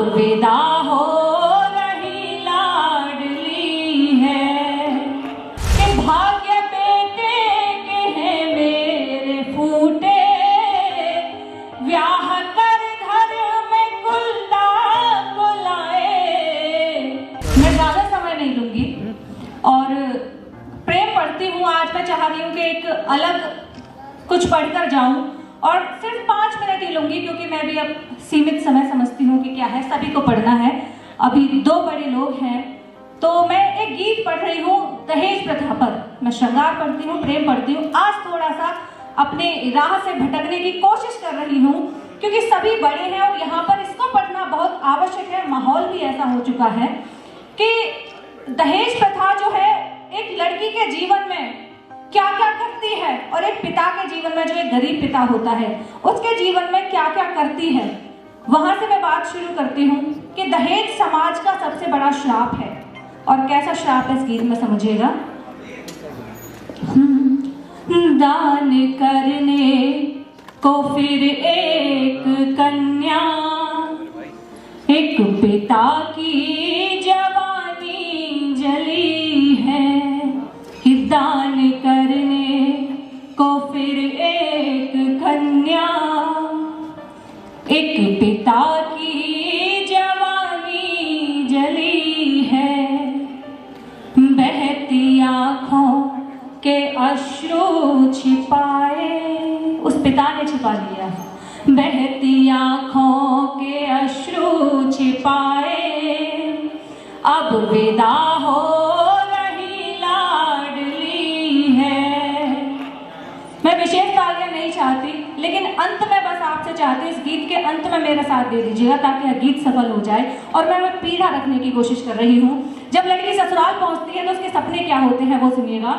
विदा हो रही लाडली है कि भाग्य बेटे के हैं मेरे फूटे, ब्याह कर घर में कुल्ला कुलाए। मैं ज्यादा समय नहीं लूंगी और प्रेम पढ़ती हूँ। आज मैं चाह रही हूँ कि एक अलग कुछ पढ़कर जाऊं और सिर्फ 5 मिनट ही लूंगी, क्योंकि मैं भी अब सीमित समय समझती हूँ कि क्या है, सभी को पढ़ना है। अभी 2 बड़े लोग हैं, तो मैं एक गीत पढ़ रही हूँ दहेज प्रथा पर। मैं श्रृंगार पढ़ती हूँ, प्रेम पढ़ती हूँ। आज थोड़ा सा अपने राह से भटकने की कोशिश कर रही हूँ, क्योंकि सभी बड़े हैं और यहाँ पर इसको पढ़ना बहुत आवश्यक है। माहौल भी ऐसा हो चुका है कि दहेज प्रथा जो है एक लड़की के जीवन में क्या क्या करती है और एक पिता के जीवन में, जो एक गरीब पिता होता है, उसके जीवन में क्या क्या करती है। वहां से मैं बात शुरू करती हूँ कि दहेज समाज का सबसे बड़ा श्राप है। और कैसा श्राप है इस गीत में समझिएगा। दान करने को फिर एक कन्या, एक पिता की जवानी जली है। दान करने को फिर एक कन्या, एक पिता की जवानी जली है। बहती आँखों के अश्रु छिपाए, उस पिता ने छिपा लिया। बहती आँखों के अश्रु छिपाए, अब विदा हो मैं विशेष तालियां नहीं चाहती, लेकिन अंत में बस आपसे चाहती हूँ इस गीत के अंत में मेरा साथ दे दीजिएगा ताकि यह गीत सफल हो जाए। और मैं पीढ़ा रखने की कोशिश कर रही हूँ। जब लड़की ससुराल पहुंचती है तो उसके सपने क्या होते हैं वो सुनिएगा।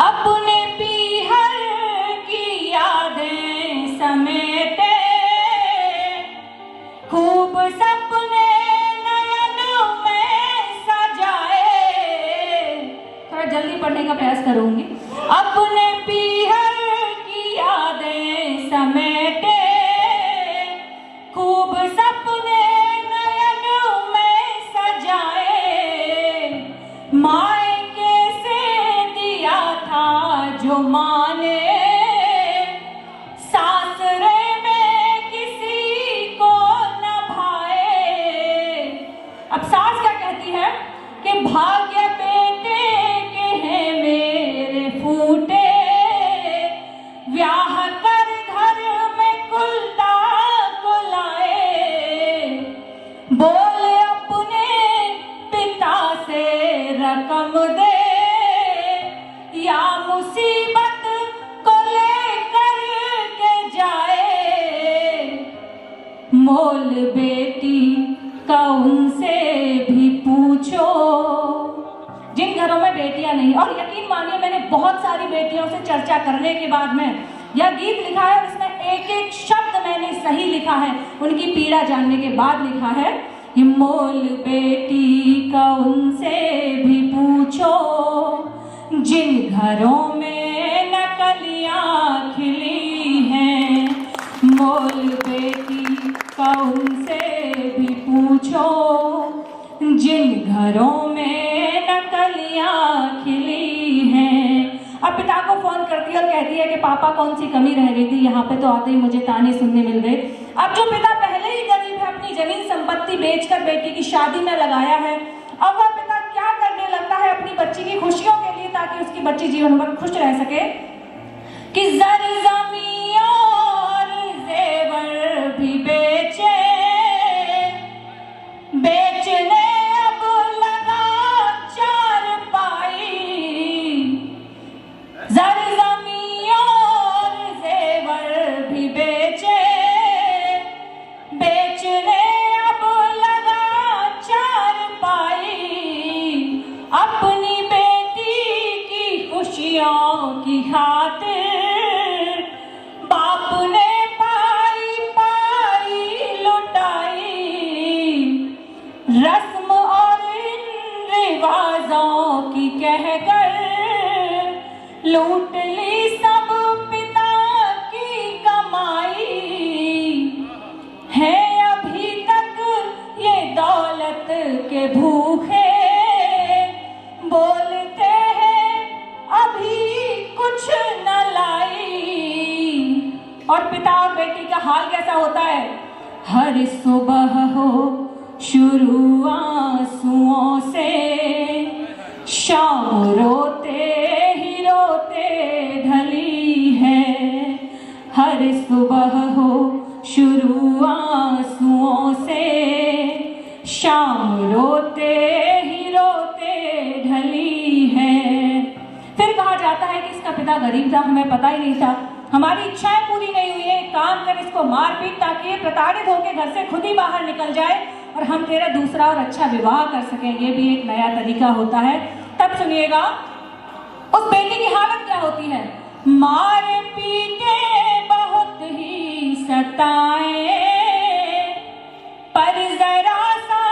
अपने पीहर की यादें समेटे, खूब सपने नयनों में सजाए। थोड़ा जल्दी पढ़ने का प्रयास करूंगी। अपने पीहर की यादें समेटे, खूब सपने नयनों में सजाए। मायके से दिया था जो माने, सासरे में किसी को न भाए। अब सास क्या कहती है कि भाग्य बेटे के हैं मेरे फूटे, ब्याह कर घर में कुल्ला कुलाए। बोल अपने पिता से रकम दे, या मुसीबत को लेकर के जाए। मोल बेटी का उनसे भी पूछो, जिन घरों में बेटियां नहीं। और यकीन मानिए मैंने बहुत सारी बेटियों से चर्चा करने के बाद में यह गीत लिखा है और इसमें एक एक शब्द मैंने सही लिखा है, उनकी पीड़ा जानने के बाद लिखा है। ये मोल बेटी का उनसे भी पूछो, जिन घरों में नकलियां खिली हैं। मोल बेटी का उनसे भी पूछो, जिन घरों में नकलियां खिली हैं। अब पिता को फोन करती है और कहती है कि पापा कौन सी कमी रह गई थी, यहाँ पे तो आते ही मुझे ताने सुनने मिल गए। अब जो पिता पहले ही गरीब है, अपनी जमीन संपत्ति बेचकर बेटी की शादी में लगाया है, अब वह पिता क्या करने लगता है अपनी बच्ची की खुशियों के लिए, ताकि उसकी बच्ची जीवन भर खुश रह सके, कि जर ज़मीं और ज़ेवर भी बेचे, बेचने अब लगा चारपाई। जर ज़मीं और ज़ेवर भी बेचे, बेचने अब लगा चारपाई। अपनी बेटी की खुशियों की खातिर और पिता और बेटी का हाल कैसा होता है? हर सुबह हो शुरू आंसुओं से, शाम रोते ही रोते ढली है। हर सुबह हो शुरू आंसुओं से, शाम रोते ही रोते ढली है। फिर कहा जाता है कि इसका पिता गरीब था, हमें पता ही नहीं था, हमारी इच्छाएं पूरी नहीं हुई है, काम कर इसको मार पीट ताकि ये प्रताड़ित होकर घर से खुद ही बाहर निकल जाए और हम तेरा दूसरा और अच्छा विवाह कर सकें। ये भी एक नया तरीका होता है। तब सुनिएगा उस बेटी की हालत क्या होती है। मार पीटे बहुत ही सताए, पर जरा सा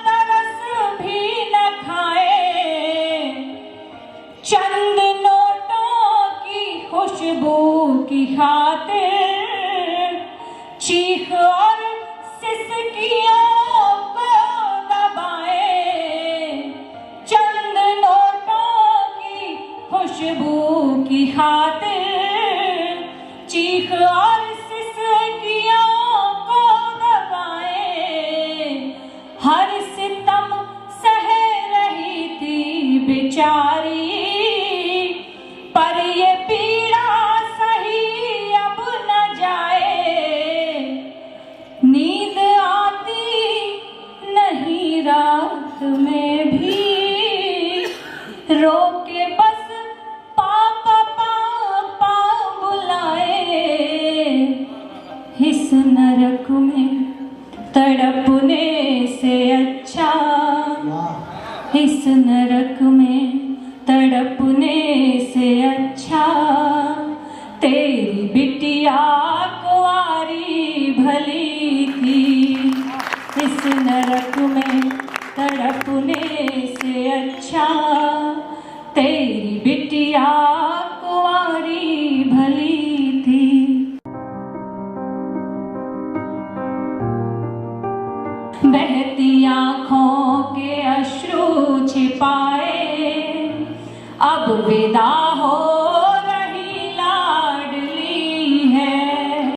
तरस भी न खाए। चंद नोटों की खुशबू की खातिर चीख और सिसकियों को दबाए। चंद नोटों की खुशबू की खातिर चीख और सिसकियों को दबाए। हर सितम सह रही थी बेचारी, पर ये पीड़ा सही अब न जाए। नींद आती नहीं रात में भी, रो के बस पापा पापा बुलाए। इस नरक में तड़पने से अच्छा, इस नरक में तड़पने से अच्छा, तेरी बिटिया कुंवारी भली थी। इस नरक में तड़पने से अच्छा, तेरी बिटिया कुंवारी भली थी। बहती आंखों के अश्रु छिपाए, अब विदा